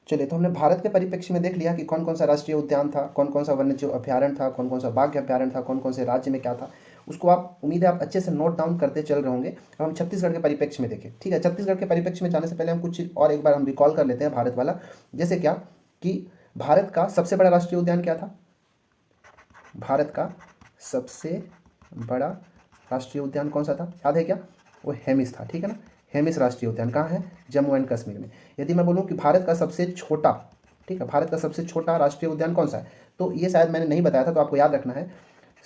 चलिए, तो हमने भारत के परिप्रेक्ष्य में देख लिया कि कौन कौन सा राष्ट्रीय उद्यान था, कौन कौन सा वन्यजीव अभ्यारण्य था, कौन कौन सा बाघ अभ्यारण्य था, कौन कौन से राज्य में क्या था। उसको आप उम्मीद है आप अच्छे से नोट डाउन करते चल रहे होंगे। अब हम छत्तीसगढ़ के परिप्रेक्ष्य में देखें। ठीक है, छत्तीसगढ़ के परिप्रेक्ष्य में जाने से पहले हम कुछ और एक बार हम रिकॉल कर लेते हैं भारत वाला। जैसे क्या कि भारत का सबसे बड़ा राष्ट्रीय उद्यान क्या था? भारत का सबसे बड़ा राष्ट्रीय उद्यान कौन सा था, याद है क्या? वो हेमिस था। ठीक है ना, हेमिस राष्ट्रीय उद्यान कहाँ है? जम्मू एंड कश्मीर में। यदि मैं बोलूँ कि भारत का सबसे छोटा, ठीक है, भारत का सबसे छोटा राष्ट्रीय उद्यान कौन सा है, तो ये शायद मैंने नहीं बताया था, तो आपको याद रखना है,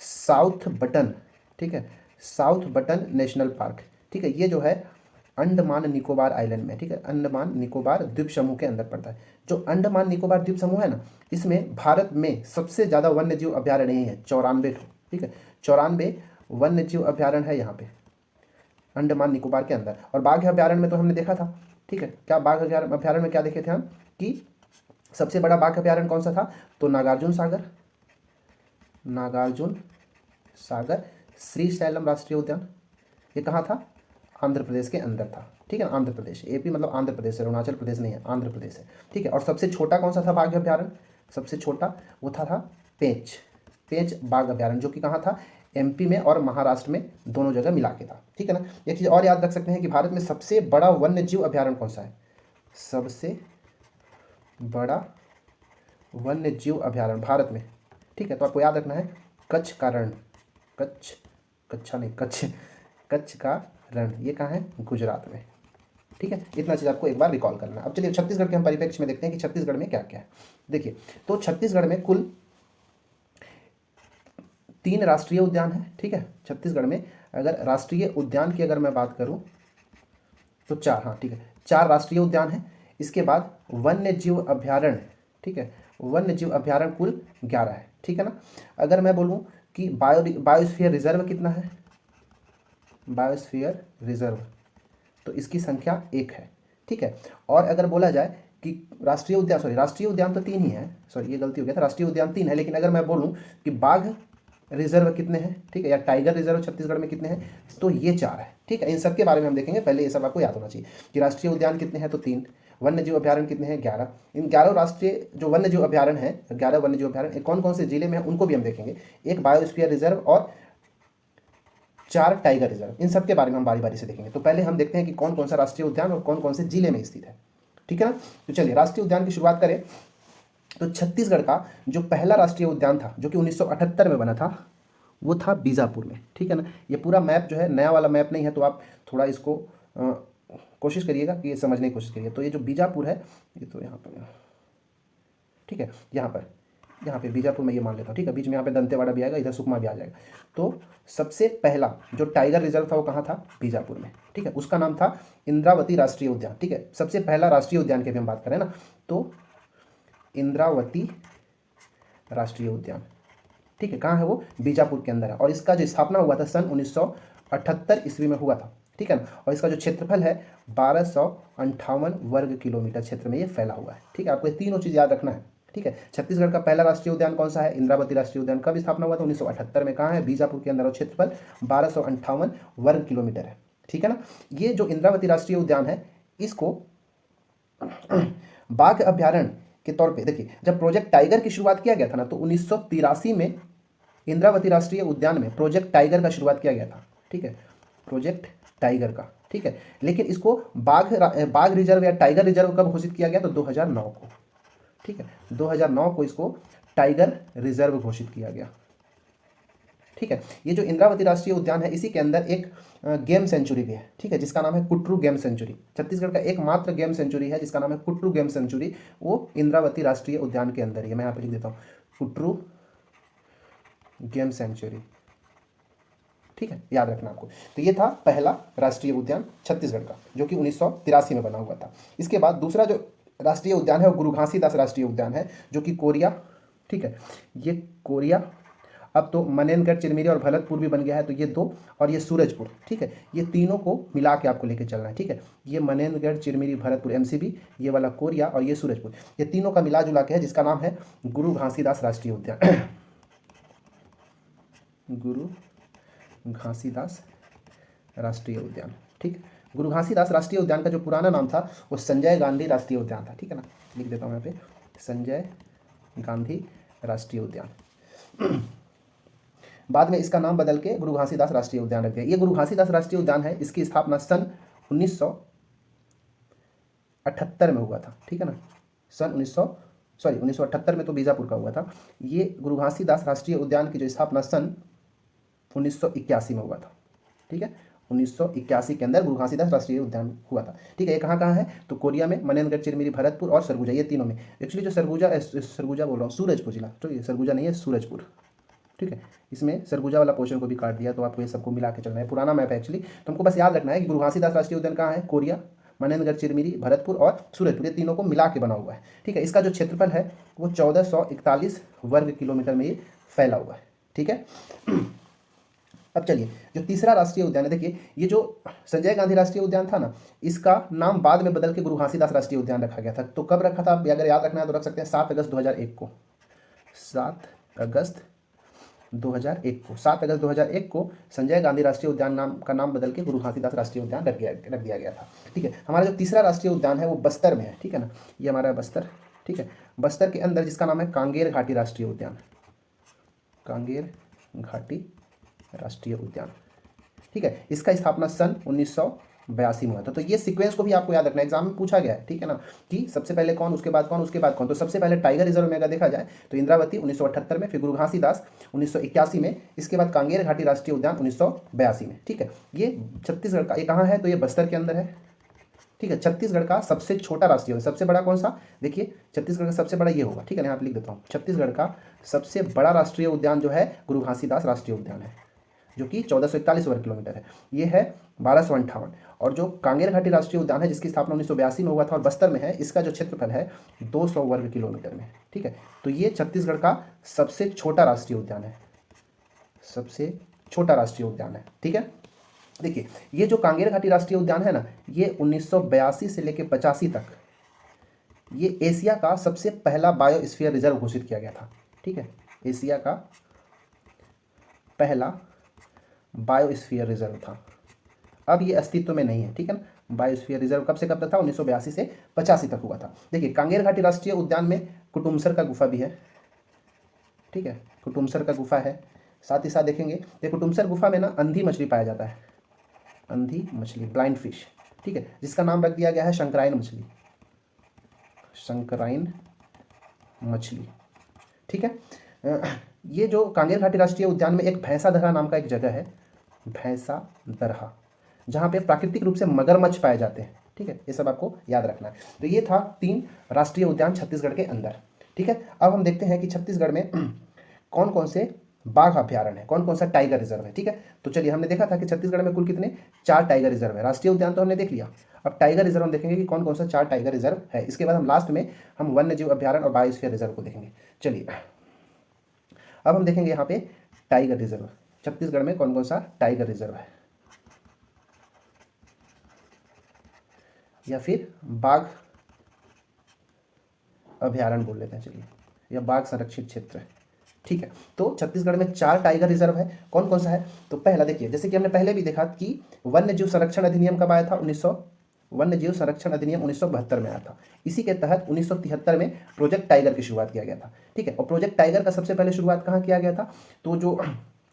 साउथ बटन। ठीक है, साउथ बटन नेशनल पार्क। ठीक है, ये जो है अंडमान निकोबार आइलैंड में, ठीक है, अंडमान निकोबार द्वीप समूह के अंदर पड़ता है। जो अंडमान निकोबार द्वीप समूह है ना, इसमें भारत में सबसे ज़्यादा वन्य जीव अभ्यारण्य यही है, 94। ठीक है, 94 वन्य जीव अभ्यारण्य है यहाँ पे अंडमान निकोबार के अंदर। और बाघ अभ्यारण्य में तो हमने देखा था। ठीक है, क्या बाघ अभ्यारण्य में क्या देखे थे हम कि सबसे बड़ा बाघ अभ्यारण्य कौन सा था? तो नागार्जुन सागर, नागार्जुन सागर श्रीशैलम राष्ट्रीय उद्यान। ये कहाँ था? आंध्र प्रदेश के अंदर था। ठीक है, आंध्र प्रदेश, एपी मतलब आंध्र प्रदेश है, अरुणाचल प्रदेश नहीं है, आंध्र प्रदेश है। ठीक है, और सबसे छोटा कौन सा था बाघ अभ्यारण्य? सबसे छोटा वो था पेंच, पेंच बाघ अभ्यारण्य, जो कि कहाँ था? एमपी में और महाराष्ट्र में, दोनों जगह मिला के था। ठीक है ना, एक चीज़ और याद रख सकते हैं कि भारत में सबसे बड़ा वन्य जीव अभ्यारण्य कौन सा है? सबसे बड़ा वन्य जीव अभ्यारण्य भारत में, ठीक है, तो आपको याद रखना है कच्छ का रण, कच्छ, कच्छा नहीं, कच्छ, कच्छ का रण, ये कहाँ है? गुजरात में। ठीक है, इतना चीज़ आपको एक बार रिकॉल करना है। अब चलिए छत्तीसगढ़ के हम परिप्रेक्ष्य में देखते हैं कि छत्तीसगढ़ में क्या क्या है। देखिए, तो छत्तीसगढ़ में कुल 3 राष्ट्रीय उद्यान है। ठीक है, छत्तीसगढ़ में अगर राष्ट्रीय उद्यान की अगर मैं बात करूँ तो 4, हाँ ठीक है, 4 राष्ट्रीय उद्यान है। इसके बाद वन्य जीव अभ्यारण्य, ठीक है, वन्य जीव अभ्यारण्य कुल 11 है। ठीक है ना, अगर मैं बोलूँ कि बायोस्फीयर रिजर्व कितना है, बायोस्फीयर रिजर्व, तो इसकी संख्या 1 है। ठीक है, और अगर बोला जाए कि राष्ट्रीय उद्यान, सॉरी राष्ट्रीय उद्यान तो 3 ही है, सॉरी ये गलती हो गया था, राष्ट्रीय उद्यान 3 है, लेकिन अगर मैं बोलूँ कि बाघ रिजर्व कितने हैं, ठीक है, या टाइगर रिजर्व छत्तीसगढ़ में कितने हैं, तो ये 4 है। ठीक है, इन सब के बारे में हम देखेंगे, पहले ये सब आपको याद होना चाहिए कि राष्ट्रीय उद्यान कितने हैं, तो 3, वन्य जीव अभ्यारण्य कितने हैं, 11। इन 11 राष्ट्रीय जो वन्य जीव अभ्यारण्य है, 11 वन्य जीव अभ्यारण्य कौन कौन से जिले में है उनको भी हम देखेंगे, एक बायोस्फीयर रिजर्व और 4 टाइगर रिजर्व, इन सब के बारे में हम बारी बारी से देखेंगे। तो पहले हम देखते हैं कि कौन कौन सा राष्ट्रीय उद्यान और कौन कौन से जिले में स्थित है। ठीक है ना, तो चलिए राष्ट्रीय उद्यान की शुरुआत करें। तो छत्तीसगढ़ का जो पहला राष्ट्रीय उद्यान था, जो कि 1978 में बना था, वो था बीजापुर में। ठीक है ना, ये पूरा मैप जो है नया वाला मैप नहीं है, तो आप थोड़ा इसको कोशिश करिएगा कि ये समझने की कोशिश करिए। तो ये जो बीजापुर है, ये तो यहाँ पर, ठीक है, यहाँ पे बीजापुर में ये मान लेता हूँ। ठीक है, बीच में यहाँ पे दंतेवाड़ा भी आएगा, इधर सुकमा भी आ जाएगा। तो सबसे पहला जो टाइगर रिजर्व था वो कहाँ था? बीजापुर में। ठीक है, उसका नाम था इंद्रावती राष्ट्रीय उद्यान। ठीक है, सबसे पहला राष्ट्रीय उद्यान की भी हम बात करें ना, तो इंद्रावती राष्ट्रीय उद्यान, ठीक है, कहाँ है वो? बीजापुर के अंदर है। और इसका जो स्थापना हुआ था सन 1978 ईस्वी में हुआ था। ठीक है ना, और इसका जो क्षेत्रफल है 1258 वर्ग किलोमीटर क्षेत्र में ये फैला हुआ है। ठीक है, आपको ये तीनों चीज़ याद रखना है। ठीक है, छत्तीसगढ़ का पहला राष्ट्रीय उद्यान कौन सा है? इंद्रावती राष्ट्रीय उद्यान। कब स्थापना हुआ था? 1978 में। कहाँ है? बीजापुर के अंदर। और क्षेत्रफल 1258 वर्ग किलोमीटर है। ठीक है ना, ये जो इंद्रावती राष्ट्रीय उद्यान है, इसको बाघ अभ्यारण्य के तौर पे, देखिए जब प्रोजेक्ट टाइगर की शुरुआत किया गया था ना, तो 1983 में इंद्रावती राष्ट्रीय उद्यान में प्रोजेक्ट टाइगर का शुरुआत किया गया था। ठीक है, प्रोजेक्ट टाइगर का। ठीक है, लेकिन इसको बाघ रिजर्व या टाइगर रिजर्व कब घोषित किया गया? तो 2009 को। ठीक है, 2009 को इसको टाइगर रिजर्व घोषित किया गया। ठीक है, ये जो इंद्रावती राष्ट्रीय उद्यान है, इसी के अंदर एक गेम सेंचुरी भी है। ठीक है, जिसका नाम है कुटरू गेम सेंचुरी। छत्तीसगढ़ का एकमात्र गेम सेंचुरी है जिसका नाम है कुटरू गेम सेंचुरी, वो इंद्रावती राष्ट्रीय उद्यान के अंदर ही है। मैं यहाँ पे लिख देता हूँ, कुटरू गेम सेंचुरी। ठीक है, याद रखना आपको। तो ये था पहला राष्ट्रीय उद्यान छत्तीसगढ़ का, जो कि 1983 में बना हुआ था। इसके बाद दूसरा जो राष्ट्रीय उद्यान है वो गुरु घासीदास राष्ट्रीय उद्यान है, जो कि कोरिया, ठीक है, ये कोरिया, अब तो मनेनगढ़, चिरमिरी और भरतपुर भी बन गया है, तो ये 2, और ये सूरजपुर। ठीक है, ये तीनों को मिला के आपको लेके चलना है। ठीक है, ये मनेनगढ़, चिरमिरी, भरतपुर एमसीबी, ये वाला कोरिया और ये सूरजपुर, ये तीनों का मिला जुला के है, जिसका नाम है गुरु घासीदास राष्ट्रीय उद्यान। गुरु घासीदास राष्ट्रीय उद्यान। ठीक, गुरु घासीदास राष्ट्रीय उद्यान का जो पुराना नाम था वो संजय गांधी राष्ट्रीय उद्यान था, ठीक है ना, लिख देता हूँ यहाँ पे, संजय गांधी राष्ट्रीय उद्यान। बाद में इसका नाम बदल के गुरु घासीदास राष्ट्रीय उद्यान रख दिया। ये गुरु घासीदास राष्ट्रीय उद्यान है, इसकी स्थापना सन 1978 में हुआ था, ठीक है ना, सन 1978 में तो बीजापुर का हुआ था। ये गुरु घासीदास राष्ट्रीय उद्यान की जो स्थापना सन 1981 में हुआ था, ठीक है, 1981 के अंदर गुरु घासीदास राष्ट्रीय उद्यान हुआ था, ठीक है। ये कहाँ कहाँ है, तो कोरिया में, मनेंद्रगढ़, चिरमिरी, भरतपुर और सरगुजा, ये तीनों में। एक्चुअली जो सरगुजा बोल रहा हूँ, सूरजपुर जिला, तो ये सरगुजा नहीं है, सूरजपुर, ठीक है। इसमें सरगुजा वाला पोर्शन को भी काट दिया, तो आपको ये सबको मिला के चलना है, पुराना मैप है एक्चुअली। तो हमको बस याद रखना है कि गुरु घासीदास राष्ट्रीय उद्यान कहाँ है, कोरिया, मनेंद्रगढ़, चिरमिरी, भरतपुर और सूरजपुर, ये तीनों को मिला के बना हुआ है, ठीक है। इसका जो क्षेत्रफल है वो 1441 वर्ग किलोमीटर में ये फैला हुआ है, ठीक है। अब चलिए, जो तीसरा राष्ट्रीय उद्यान है, देखिए ये जो संजय गांधी राष्ट्रीय उद्यान था ना, इसका नाम बाद में बदल के गुरु घासीदास राष्ट्रीय उद्यान रखा गया था। तो कब रखा था, अगर याद रखना है तो रख सकते हैं 7 अगस्त 2001 को, 7 अगस्त 2001 को संजय गांधी राष्ट्रीय उद्यान नाम बदल के गुरु घासीदास राष्ट्रीय उद्यान रख दिया गया था, ठीक है। हमारा जो तीसरा राष्ट्रीय उद्यान है वो बस्तर में है, ठीक है ना, ये हमारा बस्तर, ठीक है। बस्तर के अंदर जिसका नाम है कांगेर घाटी राष्ट्रीय उद्यान, कांगेर घाटी राष्ट्रीय उद्यान, ठीक है। इसका स्थापना सन 1982 में हुआ था। तो ये सीक्वेंस को भी आपको याद रखना है, एग्जाम में पूछा गया है, ठीक है ना, कि सबसे पहले कौन, उसके बाद कौन, उसके बाद कौन। तो सबसे पहले टाइगर रिजर्व में अगर देखा जाए तो इंद्रावती 1978 में, फिर गुरु घासीदास 1981 में, इसके बाद कांगेर घाटी राष्ट्रीय उद्यान 1982 में, ठीक है। ये छत्तीसगढ़ का, ये कहाँ है, तो ये बस्तर के अंदर है, ठीक है। छत्तीसगढ़ का सबसे छोटा राष्ट्रीय उद्यान, सबसे बड़ा कौन सा, देखिए छत्तीसगढ़ का सबसे बड़ा ये होगा, ठीक है ना, यहाँ पे लिख देता हूँ, छत्तीसगढ़ का सबसे बड़ा राष्ट्रीय उद्यान जो है गुरु घासीदास राष्ट्रीय उद्यान है, जो कि 1441 वर्ग किलोमीटर है, ये है 1258। और जो कांगेर घाटी राष्ट्रीय उद्यान है जिसकी स्थापना 1982 में हुआ था और बस्तर में है, इसका जो क्षेत्रफल है 200 वर्ग किलोमीटर में, ठीक है। तो ये छत्तीसगढ़ का सबसे छोटा राष्ट्रीय उद्यान है, सबसे छोटा राष्ट्रीय उद्यान है, ठीक है। देखिए ये जो कांगेर घाटी राष्ट्रीय उद्यान है ना, ये 1982 से लेकर 85 तक ये एशिया का सबसे पहला बायोस्फीयर रिजर्व घोषित किया गया था, ठीक है, एशिया का पहला बायोस्फीयर रिजर्व था। अब ये अस्तित्व में नहीं है, ठीक है ना। बायोस्फीयर रिजर्व कब से कब तक था, 1982 से 85 तक हुआ था। देखिए कांगेर घाटी राष्ट्रीय उद्यान में कुटुमसर का गुफा भी है, ठीक है, कुटुमसर का गुफा है। साथ ही साथ देखेंगे ये कुटुमसर गुफा में ना अंधी मछली पाया जाता है, अंधी मछली, ब्लाइंड फिश, ठीक है, जिसका नाम रख दिया गया है शंकराइन मछली, शंकराइन मछली, ठीक है। ये जो कांगेर घाटी राष्ट्रीय उद्यान में एक भैंसा दरहा नाम का एक जगह है, भैंसा दरहा, जहाँ पे प्राकृतिक रूप से मगरमच्छ पाए जाते हैं, ठीक है, ये सब आपको याद रखना है। तो ये था 3 राष्ट्रीय उद्यान छत्तीसगढ़ के अंदर, ठीक है। अब हम देखते हैं कि छत्तीसगढ़ में कौन कौन से बाघ अभ्यारण्य है, कौन कौन सा टाइगर रिजर्व है, ठीक है। तो चलिए हमने देखा था कि छत्तीसगढ़ में कुल कितने 4 टाइगर रिजर्व है, राष्ट्रीय उद्यान तो हमने देख लिया। अब टाइगर रिजर्व हम देखेंगे कि कौन कौन सा 4 टाइगर रिजर्व है। इसके बाद हम लास्ट में हम वन्य जीव अभ्यारण्य और बायोस्फीयर रिजर्व को देखेंगे। चलिए अब हम देखेंगे यहाँ पे टाइगर रिजर्व, छत्तीसगढ़ में कौन कौन सा टाइगर रिजर्व है, या फिर बाघ अभ्यारण्य बोल लेते हैं, चलिए, या बाघ संरक्षित क्षेत्र है, ठीक है। तो छत्तीसगढ़ में 4 टाइगर रिजर्व है, कौन कौन सा है। तो पहला देखिए, जैसे कि हमने पहले भी देखा कि वन्य जीव संरक्षण अधिनियम कब आया था, वन्य जीव संरक्षण अधिनियम 1972 में आया था। इसी के तहत 1973 में प्रोजेक्ट टाइगर की शुरुआत किया गया था, ठीक है। और प्रोजेक्ट टाइगर का सबसे पहले शुरुआत कहाँ किया गया था, तो जो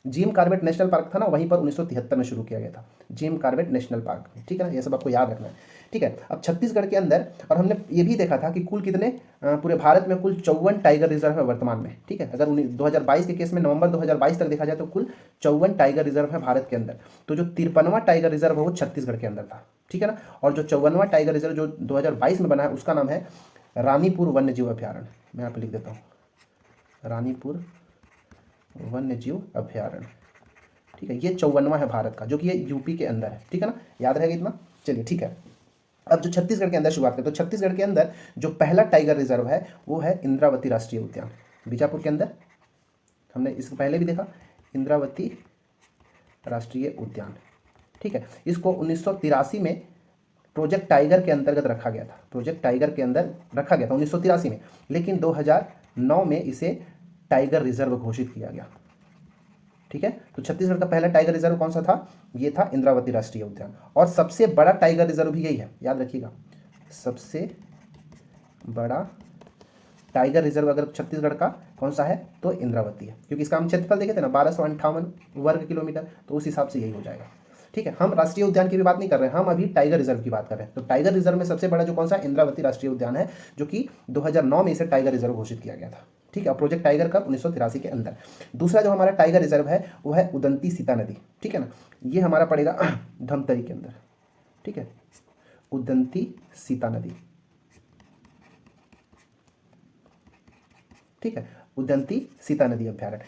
जिम कॉर्बेट नेशनल पार्क था ना, वहीं पर 1973 में शुरू किया गया था, जिम कॉर्बेट नेशनल पार्क में, ठीक है ना, ये सब आपको याद रखना है, ठीक है। अब छत्तीसगढ़ के अंदर, और हमने ये भी देखा था कि कुल कितने पूरे भारत में कुल 54 टाइगर रिजर्व है वर्तमान में, ठीक है। अगर 2022 के केस में नवंबर 2022 तक देखा जाए तो कुल 54 टाइगर रिजर्व है भारत के अंदर। तो जो 53वां टाइगर रिजर्व है वो छत्तीसगढ़ के अंदर था, ठीक है ना। और जो 54वां टाइगर रिजर्व जो 2022 में बना है उसका नाम है रानीपुर वन्य जीव अभ्यारण्य, मैं यहाँ पे लिख देता हूँ, रानीपुर वन्य जीव अभ्यारण्य, ठीक है। ये 54वां है भारत का, जो कि ये यूपी के अंदर है, ठीक है ना, याद रहेगा इतना, चलिए ठीक है। अब जो छत्तीसगढ़ के अंदर शुरुआत करें, तो छत्तीसगढ़ के अंदर जो पहला टाइगर रिजर्व है वो है इंद्रावती राष्ट्रीय उद्यान, बीजापुर के अंदर, हमने इसको पहले भी देखा, इंद्रावती राष्ट्रीय उद्यान, ठीक है। इसको 1983 में प्रोजेक्ट टाइगर के अंतर्गत रखा गया था, प्रोजेक्ट टाइगर के अंदर रखा गया था 1983 में, लेकिन 2009 में इसे टाइगर रिजर्व घोषित किया गया, ठीक है। तो छत्तीसगढ़ का पहला टाइगर रिजर्व कौन सा था? ये था इंद्रावती राष्ट्रीय उद्यान। और सबसे बड़ा टाइगर रिजर्व भी यही है, याद रखिएगा, सबसे बड़ा टाइगर रिजर्व अगर छत्तीसगढ़ का कौन सा है तो इंद्रावती है, क्योंकि इसका हम क्षेत्रफल देखे थे ना 1258 वर्ग किलोमीटर, तो उस हिसाब से यही हो जाएगा। ठीक है, हम राष्ट्रीय उद्यान की भी बात नहीं कर रहे हैं, हम अभी टाइगर रिजर्व की बात कर रहे हैं। तो टाइगर रिजर्व में सबसे बड़ा जो कौन सा, इंद्रावती राष्ट्रीय उद्यान है, जो कि 2009 में इसे टाइगर रिजर्व घोषित किया गया था। ठीक है, प्रोजेक्ट टाइगर कब, 1983 के अंदर। दूसरा जो हमारा टाइगर रिजर्व है वो है उदंती सीता नदी। ठीक है ना, ये हमारा पड़ेगा धमतरी के अंदर। ठीक है, उदंती सीता नदी। ठीक है, उदंती सीता नदी अभ्यारण्य।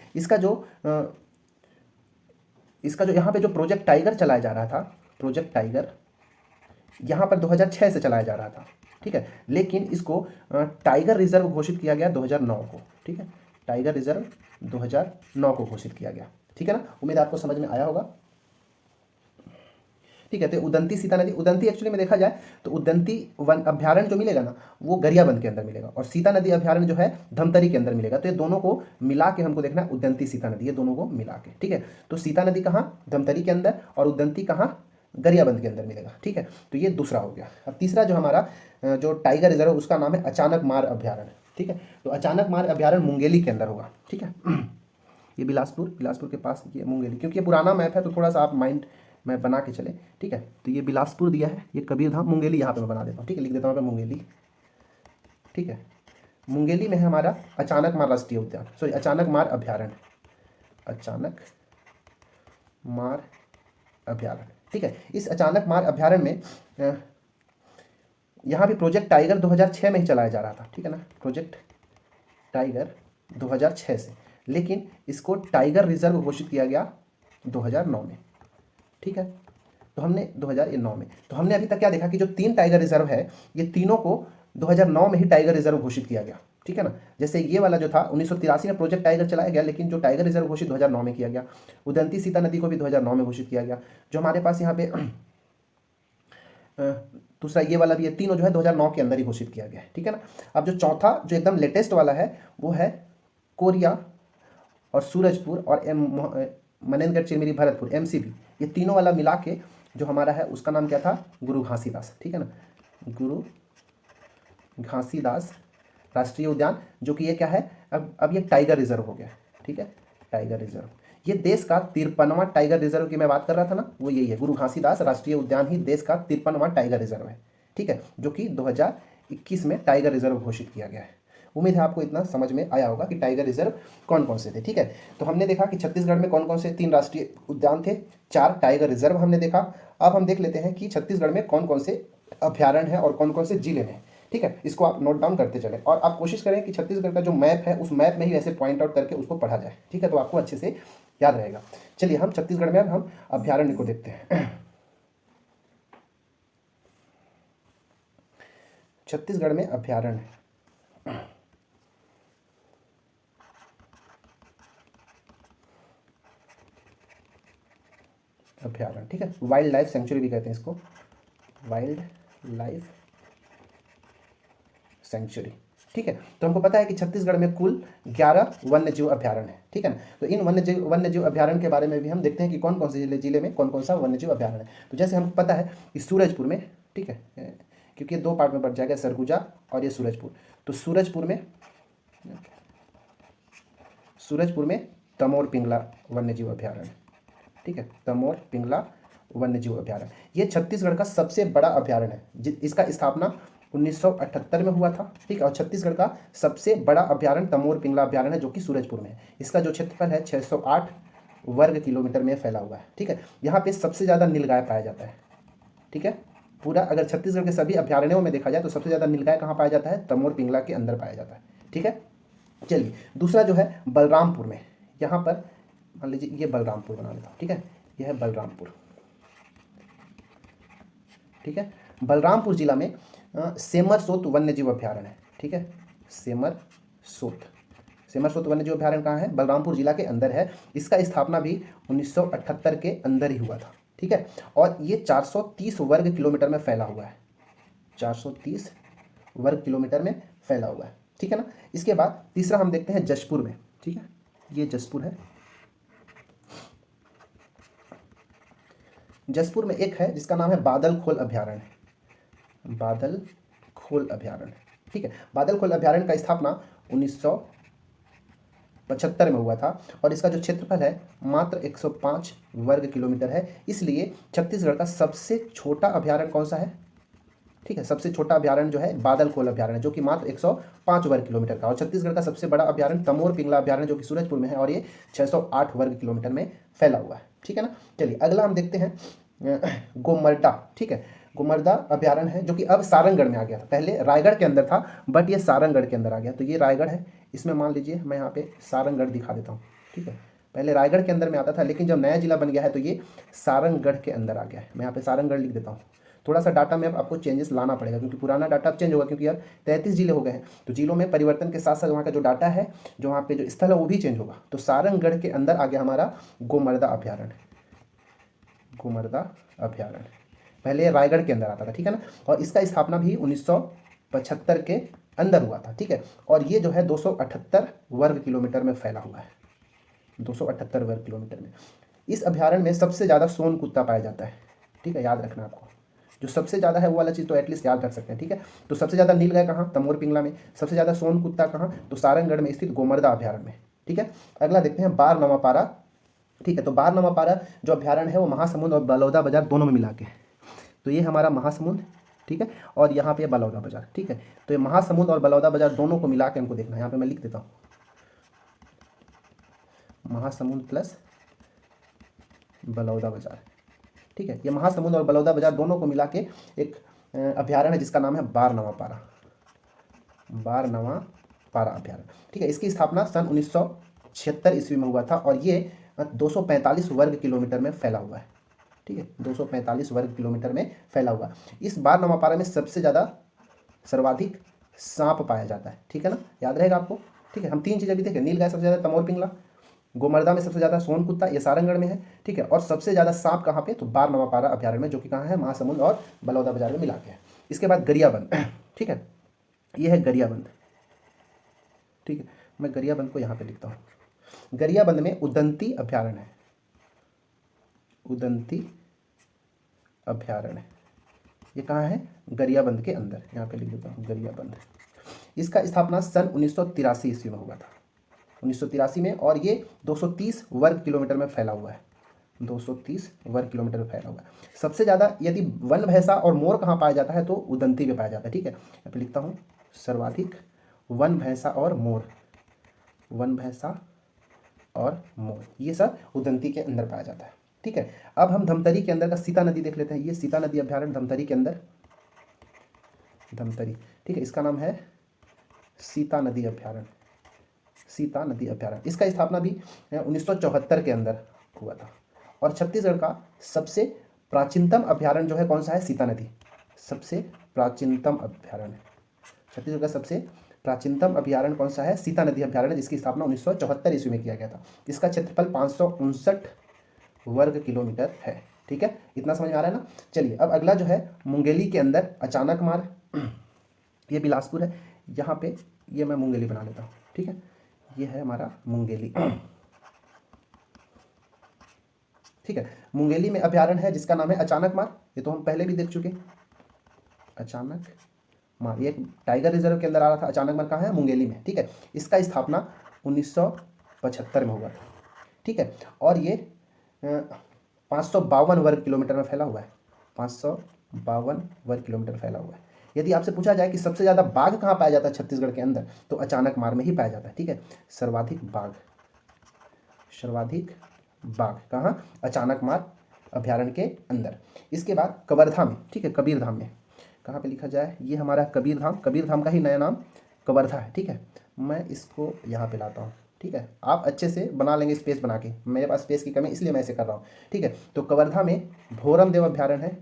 इसका जो यहाँ पे जो प्रोजेक्ट टाइगर चलाया जा रहा था, प्रोजेक्ट टाइगर यहाँ पर 2006 से चलाया जा रहा था। ठीक है, लेकिन इसको टाइगर रिजर्व घोषित किया गया 2009 को। ठीक है, टाइगर रिजर्व 2009 को घोषित किया गया। ठीक है ना, उम्मीद आपको समझ में आया होगा। ठीक है, तो उदंती सीता नदी, उदंती एक्चुअली में देखा जाए तो उदंती वन अभ्यारण्य जो मिलेगा ना वो गरियाबंद के अंदर मिलेगा, और सीता नदी अभ्यारण्य जो है धमतरी के अंदर मिलेगा। तो ये दोनों को मिला के हमको देखना है, उदंती सीता नदी, ये दोनों को मिला के। ठीक है, तो सीता नदी कहाँ, धमतरी के अंदर, और उदंती कहाँ, गरियाबंद के अंदर मिलेगा। ठीक है, तो ये दूसरा हो गया। अब तीसरा जो हमारा जो टाइगर रिजर्व उसका नाम है अचानक मार अभ्यारण्य। ठीक है, तो अचानक मार अभ्यारण्य मुंगेली के अंदर होगा। ठीक है, ये बिलासपुर के पास ये मुंगेली, क्योंकि ये पुराना मैप है तो थोड़ा सा आप माइंड में बना के चले। ठीक है, तो ये बिलासपुर दिया है, ये कबीरधाम, मुंगेली यहाँ पे मैं बना देता हूँ। ठीक है, लिख देता हूँ मैं मुंगेली। ठीक है, मुंगेली में है हमारा अचानक मार राष्ट्रीय उद्यान, सॉरी अचानक मार अभ्यारण्य, अचानक मार अभ्यारण्य। ठीक है, इस अचानक मार अभ्यारण्य में यहाँ भी प्रोजेक्ट टाइगर 2006 में ही चलाया जा रहा था। ठीक है ना, प्रोजेक्ट टाइगर 2006 से, लेकिन इसको टाइगर रिजर्व घोषित किया गया 2009 में। ठीक है, तो हमने 2009 में, तो हमने अभी तक क्या देखा कि जो 3 टाइगर रिजर्व है ये तीनों को 2009 में ही टाइगर रिजर्व घोषित किया गया। ठीक है ना, जैसे ये वाला जो था 1983 में प्रोजेक्ट टाइगर चलाया गया, लेकिन जो टाइगर रिजर्व घोषित 2009 में किया गया। उदंती सीता नदी को भी 2009 में घोषित किया गया। जो हमारे पास यहाँ पे दूसरा ये वाला भी है, तीनों जो है 2009 के अंदर ही घोषित किया गया है। ठीक है ना, अब जो चौथा जो एकदम लेटेस्ट वाला है वो है कोरिया और सूरजपुर और मनेंद्रगढ़, चिरमिरी, भरतपुर, MCB, ये तीनों वाला मिला के जो हमारा है उसका नाम क्या था, गुरु घासीदास। ठीक है ना, गुरु घासीदास राष्ट्रीय उद्यान, जो कि ये क्या है, अब ये टाइगर रिजर्व हो गया। ठीक है, टाइगर रिजर्व, ये देश का 53वां टाइगर रिजर्व की मैं बात कर रहा था ना, वो यही है, गुरु घासीदास राष्ट्रीय उद्यान ही देश का 53वां टाइगर रिजर्व है। ठीक है, जो कि 2021 में टाइगर रिजर्व घोषित किया गया है। उम्मीद है आपको इतना समझ में आया होगा कि टाइगर रिजर्व कौन कौन से थे। ठीक है, तो हमने देखा कि छत्तीसगढ़ में कौन कौन से 3 राष्ट्रीय उद्यान थे, 4 टाइगर रिजर्व हमने देखा। अब हम देख लेते हैं कि छत्तीसगढ़ में कौन कौन से अभ्यारण्य हैं और कौन कौन से जिले हैं। ठीक है, इसको आप नोट डाउन करते चलें, और आप कोशिश करें कि छत्तीसगढ़ का जो मैप है उस मैप में ही ऐसे पॉइंट आउट करके उसको पढ़ा जाए। ठीक है, तो आपको अच्छे से याद रहेगा। चलिए हम छत्तीसगढ़ में अब हम अभ्यारण्य को देखते हैं। छत्तीसगढ़ में अभ्यारण्य, अभ्यारण्य, ठीक है, वाइल्ड लाइफ सेंचुरी भी कहते हैं इसको, वाइल्ड लाइफ सेंचुरी। ठीक है, तो हमको पता है कि छत्तीसगढ़ में कुल 11 वन्य जीव अभ्यारण्य है। ठीक है ना, तो इन वन्य जीव अभ्यारण्य के बारे में भी हम देखते हैं कि कौन कौन से जिले में कौन कौन सा वन्य जीव अभ्यारण्य है। तो जैसे हमको पता है कि सूरजपुर में, ठीक है, क्योंकि ये 2 पार्ट में बढ़ जाएगा, सरगुजा और ये सूरजपुर, तो सूरजपुर में तमोर पिंगला वन्य जीव अभ्यारण्य। ठीक है, तमोर पिंगला वन्य जीव अभ्यारण्य, ये छत्तीसगढ़ का सबसे बड़ा अभ्यारण्य है। इसका स्थापना 1978 में हुआ था। ठीक है, और छत्तीसगढ़ का सबसे बड़ा अभ्यारण्य तमोर पिंगला अभ्यारण्य है, जो कि सूरजपुर में है। इसका जो क्षेत्रफल है 608 वर्ग किलोमीटर में फैला हुआ है। ठीक है, यहाँ पे सबसे ज़्यादा नीलगाय पाया जाता है। ठीक है, पूरा अगर छत्तीसगढ़ के सभी अभ्यारण्यों में देखा जाए तो सबसे ज़्यादा नीलगाय कहाँ पाया जाता है, तमोर पिंगला के अंदर पाया जाता है। ठीक है, चलिए दूसरा जो है बलरामपुर में, यहाँ पर मान लीजिए ये बलरामपुर बना लेता हूँ। ठीक है, यह है बलरामपुर। ठीक है, बलरामपुर जिला में सेमर सोत वन्य जीव अभ्यारण्य है। ठीक है, सेमर सोत वन्य जीव अभ्यारण्य कहाँ है, बलरामपुर जिला के अंदर है। इसका स्थापना भी 1978 के अंदर ही हुआ था। ठीक है, और ये 430 वर्ग किलोमीटर में फैला हुआ है, 430 वर्ग किलोमीटर में फैला हुआ है। ठीक है ना, इसके बाद तीसरा हम देखते हैं जशपुर में। ठीक है, ये जशपुर है, जसपुर में एक है जिसका नाम है बादल खोल अभ्यारण्य, बादल खोल अभ्यारण्य, ठीक है। बादल खोल अभ्यारण्य का स्थापना 1975 में हुआ था और इसका जो क्षेत्रफल है मात्र 105 वर्ग किलोमीटर है। इसलिए छत्तीसगढ़ का सबसे छोटा अभ्यारण्य कौन सा है, ठीक है, सबसे छोटा अभ्यारण्य जो है बादल खोल अभ्यारण्य, जो कि मात्र 105 वर्ग किलोमीटर का। और छत्तीसगढ़ का सबसे बड़ा अभ्यारण्य तमोर पिंगला अभ्यारण्य, जो कि सूरजपुर में है और ये 608 वर्ग किलोमीटर में फैला हुआ है, ठीक है ना। चलिए अगला हम देखते हैं गोमर्टा, ठीक है। गोमर्दा अभ्यारण्य है जो कि अब सारंगढ़ में आ गया था, पहले रायगढ़ के अंदर था बट ये सारंगढ़ के अंदर आ गया। तो ये रायगढ़ है, इसमें मान लीजिए मैं यहाँ पे सारंगढ़ दिखा देता हूँ, ठीक है। पहले रायगढ़ के अंदर में आता था लेकिन जब नया जिला बन गया है तो ये सारंगढ़ के अंदर आ गया है। मैं यहाँ पे सारंगढ़ लिख देता हूँ। थोड़ा सा डाटा में अब आपको चेंजेस लाना पड़ेगा क्योंकि पुराना डाटा अब चेंज होगा, क्योंकि अब 33 जिले हो गए हैं। तो जिलों में परिवर्तन के साथ साथ वहाँ का जो डाटा है, जो वहाँ पे जो स्थल है वो भी चेंज होगा। तो सारंगढ़ के अंदर आ गया हमारा गोमर्दा अभ्यारण्य, गोमर्दा अभ्यारण्य। पहले रायगढ़ के अंदर आता था, ठीक है ना। और इसका स्थापना भी 1975 के अंदर हुआ था, ठीक है। और ये जो है 278 वर्ग किलोमीटर में फैला हुआ है, 278 वर्ग किलोमीटर में। इस अभ्यारण्य में सबसे ज़्यादा सोन कुत्ता पाया जाता है, ठीक है, याद रखना आपको। जो सबसे ज़्यादा है वो वाला चीज़ तो एटलीस्ट याद रख सकते हैं, ठीक है। तो सबसे ज़्यादा नीलगाय कहाँ, तमोर पिंगला में। सबसे ज़्यादा सोन कुत्ता कहाँ, तो सारंगढ़ में स्थित गोमर्दा अभ्यारण्य में, ठीक है। अगला देखते हैं बार नवापारा, ठीक है। तो बार नवापारा जो अभ्यारण्य है वो महासमुंद और बलौदा बाजार दोनों में मिला के, तो ये हमारा महासमुंद, ठीक है, और यहाँ पे बलौदा बाजार, ठीक है। तो ये महासमुंद और बलौदा बाजार दोनों को मिला के हमको देखना है। यहाँ पे मैं लिख देता हूँ महासमुंद प्लस बलौदा बाजार, ठीक है। ये महासमुंद और बलौदा बाजार दोनों को मिला के एक अभ्यारण्य है जिसका नाम है बार नवापारा, बार नवापारा अभ्यारण्य, ठीक है। इसकी स्थापना सन 1976 ईस्वी में हुआ था और ये 245 वर्ग किलोमीटर में फैला हुआ है, ठीक है, 245 वर्ग किलोमीटर में फैला हुआ। इस बार नवापारा में सबसे ज़्यादा सर्वाधिक सांप पाया जाता है, ठीक है ना, याद रहेगा आपको, ठीक है। हम तीन चीज़ें भी देखें, नीलगाय सबसे ज़्यादा, तमोर पिंगला, गोमर्दा में सबसे ज़्यादा सोन कुत्ता, ये सारंगढ़ में है, ठीक है। और सबसे ज़्यादा सांप कहाँ पे, तो बार नवापारा अभ्यारण्य में, जो कि कहाँ है, महासमुंद और बलौदा बाजार में मिला के है। इसके बाद गरियाबंद, ठीक है, ये है गरियाबंद, ठीक है। मैं गरियाबंद को यहाँ पे लिखता हूँ। गरियाबंद में उदंती अभ्यारण्य है, उदंती अभ्यारण्य, ये कहाँ है, गरियाबंद के अंदर, यहाँ पे लिख देता हूँ गरियाबंद। इसका स्थापना सन 1983 ईस्वी में हुआ था, 1983 में, और ये 230 वर्ग किलोमीटर में फैला हुआ है, 230 वर्ग किलोमीटर में फैला हुआ है। सबसे ज़्यादा यदि वन भैंसा और मोर कहाँ पाया जाता है, तो उदंती में पाया जाता है, ठीक है। यहाँ पे लिखता हूँ सर्वाधिक वन भैंसा और मोर, वन भैंसा और मोर, ये सब उदंती के अंदर पाया जाता है, ठीक है। अब हम धमतरी के अंदर का सीता नदी देख लेते हैं। ये सीता नदी अभ्यारण्य धमतरी के अंदर, धमतरी, ठीक है, इसका नाम है सीता नदी अभ्यारण्य, सीता नदी अभ्यारण्य। इसका स्थापना भी 1974 के अंदर हुआ था। और छत्तीसगढ़ का सबसे प्राचीनतम अभ्यारण्य जो है कौन सा है, सीता नदी, सबसे प्राचीनतम अभ्यारण्य। छत्तीसगढ़ का सबसे प्राचीनतम अभ्यारण्य कौन सा है, सीता नदी अभ्यारण्य, जिसकी स्थापना 1974 ईस्वी में किया गया था। इसका क्षेत्रफल 559 वर्ग किलोमीटर है, ठीक है। इतना समझ में आ रहा है ना। चलिए अब अगला जो है मुंगेली के अंदर अचानक मार, ये बिलासपुर है, यहाँ पे ये मैं मुंगेली बना लेता हूँ, ठीक है। ये है हमारा मुंगेली, ठीक है। मुंगेली में अभ्यारण्य है जिसका नाम है अचानक मार, ये तो हम पहले भी देख चुके, अचानक मार, ये एक टाइगर रिजर्व के अंदर आ रहा था। अचानक मार कहाँ है, मुंगेली में, ठीक है। इसका स्थापना 1975 में हुआ था, ठीक है। और ये 552 वर्ग किलोमीटर में फैला हुआ है, 552 वर्ग किलोमीटर फैला हुआ है। यदि आपसे पूछा जाए कि सबसे ज़्यादा बाघ कहाँ पाया जाता है छत्तीसगढ़ के अंदर, तो अचानक मार में ही पाया जाता है, ठीक है। सर्वाधिक बाघ, सर्वाधिक बाघ कहाँ, अचानक मार अभ्यारण्य के अंदर। इसके बाद कवर्धा में, ठीक है, कबीरधाम में, कहाँ पे लिखा जाए, ये हमारा कबीरधाम, कबीरधाम का ही नया नाम कवर्धा है, ठीक है। मैं इसको यहाँ पे लाता हूँ, ठीक है। आप अच्छे से बना लेंगे स्पेस बना के, मेरे पास स्पेस की कमी इसलिए मैं ऐसे कर रहा हूँ, ठीक है। तो कवर्धा में भोरम देव अभ्यारण्य है,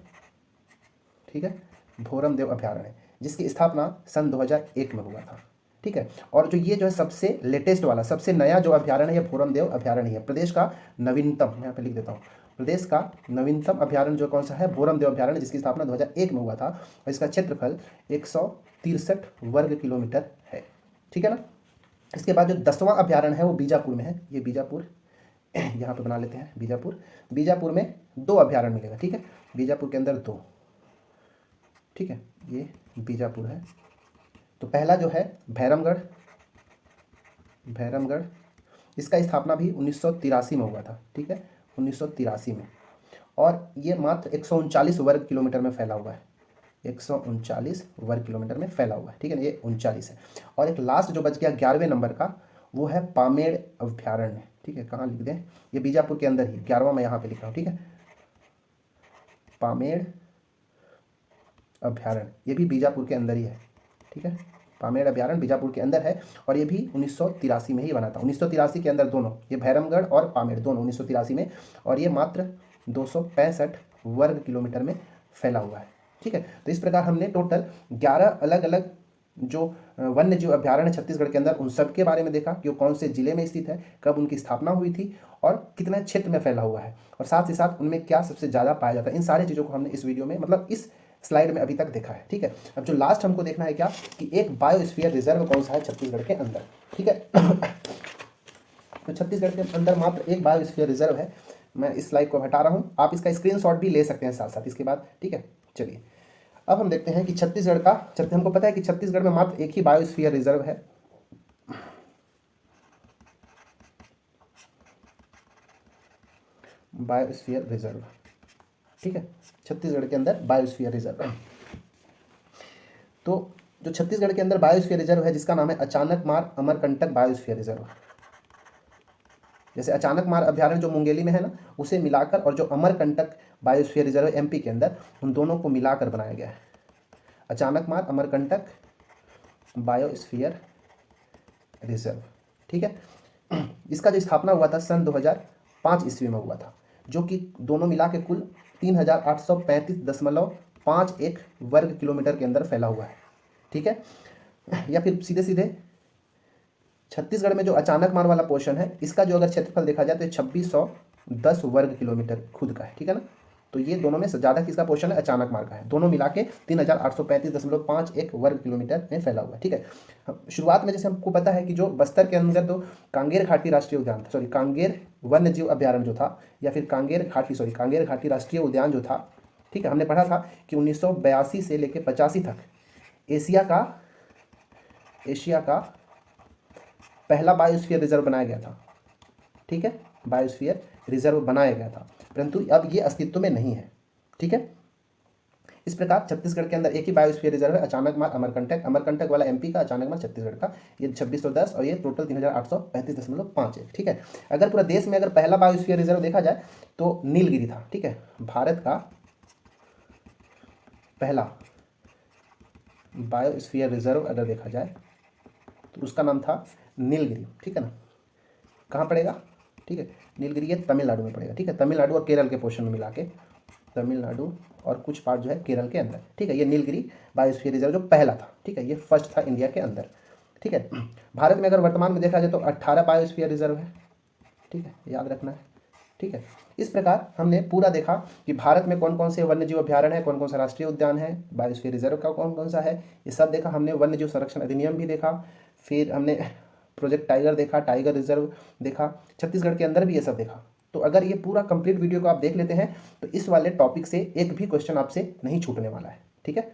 ठीक है, भोरम देव अभ्यारण्य, जिसकी स्थापना सन 2001 में हुआ था, ठीक है। और जो ये जो है सबसे लेटेस्ट वाला, सबसे नया जो अभ्यारण्य है, भोरम देव अभ्यारण्य है। प्रदेश का नवीनतम, मैं यहाँ पे लिख देता हूँ, प्रदेश का नवीनतम अभ्यारण्य जो कौन सा है, भोरम देव अभ्यारण्य, जिसकी स्थापना 2001 में हुआ था और इसका क्षेत्रफल 163 वर्ग किलोमीटर है, ठीक है ना। इसके बाद जो 10वां अभ्यारण्य है वो बीजापुर में है, ये बीजापुर यहाँ पे बना लेते हैं बीजापुर। बीजापुर में 2 अभ्यारण्य मिलेगा, ठीक है, बीजापुर के अंदर 2, ठीक है, ये बीजापुर है। तो पहला जो है भैरमगढ़, भैरमगढ़ इसका स्थापना भी 1983 में हुआ था, ठीक है, 1983 में, और ये मात्र 139 वर्ग किलोमीटर में फैला हुआ है, 139 वर्ग किलोमीटर में फैला हुआ है, ठीक है ना, ये 39 है। और एक लास्ट जो बच गया 11वें नंबर का, वो है पामेड़ अभ्यारण्य, ठीक है, कहाँ लिख दें, ये बीजापुर के अंदर ही, 11वां मैं यहाँ पे लिख रहा हूँ, ठीक है, पामेड़ अभ्यारण्य, ये भी बीजापुर के अंदर ही है, ठीक है, पामेड़ अभ्यारण्य बीजापुर के अंदर है, और ये भी 1983 में ही बना था, 1983 के अंदर दोनों, ये भैरमगढ़ और पामेड़ दोनों 1983 में, और ये मात्र 265 वर्ग किलोमीटर में फैला हुआ है, ठीक है। तो इस प्रकार हमने टोटल 11 अलग अलग जो वन्य जीव अभ्यारण्य छत्तीसगढ़ के अंदर, उन सब के बारे में देखा कि वो कौन से जिले में स्थित है, कब उनकी स्थापना हुई थी, और कितने क्षेत्र में फैला हुआ है, और साथ ही साथ उनमें क्या सबसे ज़्यादा पाया जाता है। इन सारी चीज़ों को हमने इस वीडियो में, मतलब इस स्लाइड में अभी तक देखा है, ठीक है। अब जो लास्ट हमको देखना है क्या, कि एक बायोस्फीयर रिजर्व कौन सा है छत्तीसगढ़ के अंदर, ठीक है। तो छत्तीसगढ़ के अंदर मात्र एक बायोस्फीयर रिजर्व है। मैं इस स्लाइड को हटा रहा हूँ, आप इसका स्क्रीनशॉट भी ले सकते हैं साथ साथ इसके बाद, ठीक है। चलिए अब हम देखते हैं कि छत्तीसगढ़ का, हमको पता है कि छत्तीसगढ़ में मात्र एक ही बायोस्फीयर रिजर्व है, बायोस्फीयर रिजर्व, ठीक है, छत्तीसगढ़ के अंदर बायोस्फीयर रिजर्व। तो जो छत्तीसगढ़ के अंदर बायोस्फीयर रिजर्व है, जिसका नाम है अचानकमार अमरकंटक बायोस्फीयर रिजर्व। जैसे अचानकमार अभ्यारण्य जो मुंगेली में है ना, उसे मिलाकर, और जो अमरकंटक बायोस्फीयर रिजर्व एमपी के अंदर, उन दोनों को मिलाकर बनाया गया है, अचानकमार अमरकंटक बायोस्फीयर रिजर्व, ठीक है। इसका जो स्थापना हुआ था सन 2005 ईस्वी में हुआ था, जो कि दोनों मिला के कुल 3835.51 वर्ग किलोमीटर के अंदर फैला हुआ है, ठीक है। या फिर सीधे सीधे छत्तीसगढ़ में जो अचानकमार वाला पोर्शन है, इसका जो अगर क्षेत्रफल देखा जाए तो 2610 वर्ग किलोमीटर खुद का है, ठीक है ना। तो ये दोनों में ज़्यादा किसका पोर्शन है, अचानकमार का है, दोनों मिला के 3835.51 वर्ग किलोमीटर में फैला हुआ है, ठीक है। शुरुआत में जैसे हमको पता है कि जो बस्तर के अंदर तो कांगेर घाटी राष्ट्रीय उद्यान, सॉरी कांगेर वन्य जीव अभ्यारण्य जो था, या फिर कांगेर घाटी राष्ट्रीय उद्यान जो था, ठीक है, हमने पढ़ा था कि 1982 से लेकर 85 तक एशिया का पहला बायोस्फीयर रिजर्व बनाया गया था, ठीक है, बायोस्फीयर रिजर्व बनाया गया था, परंतु अब ये अस्तित्व में नहीं है, ठीक है। इस प्रकार छत्तीसगढ़ के अंदर एक ही बायोस्फीयर रिजर्व है, अचानकमार अमरकंटक वाला एमपी का, अचानकमार छत्तीसगढ़ का, ये 2610, और ये टोटल 3835.51, ठीक है। अगर पूरा देश में अगर पहला बायोस्फीयर रिजर्व देखा जाए तो नीलगिरी था, ठीक है, भारत का पहला बायोस्फीयर रिजर्व अगर देखा जाए तो उसका नाम था नीलगिरी, ठीक है ना। कहाँ पड़ेगा, ठीक है, नीलगिरी ये तमिलनाडु में पड़ेगा, ठीक है, तमिलनाडु और केरल के पोर्शन में मिला के, तमिलनाडु और कुछ पार्ट जो है केरल के अंदर, ठीक है। ये नीलगिरी बायोस्फीयर रिजर्व जो पहला था, ठीक है, ये फर्स्ट था इंडिया के अंदर, ठीक है। भारत में अगर वर्तमान में देखा जाए तो 18 बायोस्फीयर रिजर्व है, ठीक है, याद रखना है, ठीक है। इस प्रकार हमने पूरा देखा कि भारत में कौन कौन से वन्य जीव अभ्यारण्य है, कौन कौन सा राष्ट्रीय उद्यान है, बायोस्फीयर रिजर्व का कौन कौन सा है, ये सब देखा हमने। वन्य जीव संरक्षण अधिनियम भी देखा, फिर हमने प्रोजेक्ट टाइगर देखा, टाइगर रिजर्व देखा, छत्तीसगढ़ के अंदर भी ये सब देखा। तो अगर ये पूरा कंप्लीट वीडियो को आप देख लेते हैं तो इस वाले टॉपिक से एक भी क्वेश्चन आपसे नहीं छूटने वाला है, ठीक है।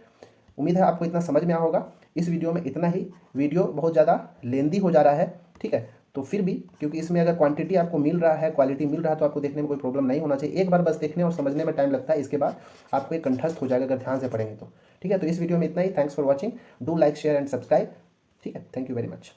उम्मीद है आपको इतना समझ में आया होगा। इस वीडियो में इतना ही, वीडियो बहुत ज़्यादा लेंदी हो जा रहा है, ठीक है, तो फिर भी क्योंकि इसमें अगर क्वांटिटी आपको मिल रहा है, क्वालिटी मिल रहा है, तो आपको देखने में कोई प्रॉब्लम नहीं होना चाहिए। एक बार बस देखने और समझने में टाइम लगता है, इसके बाद आपको एक कंठस्थ हो जाएगा अगर ध्यान से पढ़ेंगे तो, ठीक है। तो इस वीडियो में इतना ही। Thanks for watching, do like share and subscribe, ठीक है। Thank you very much.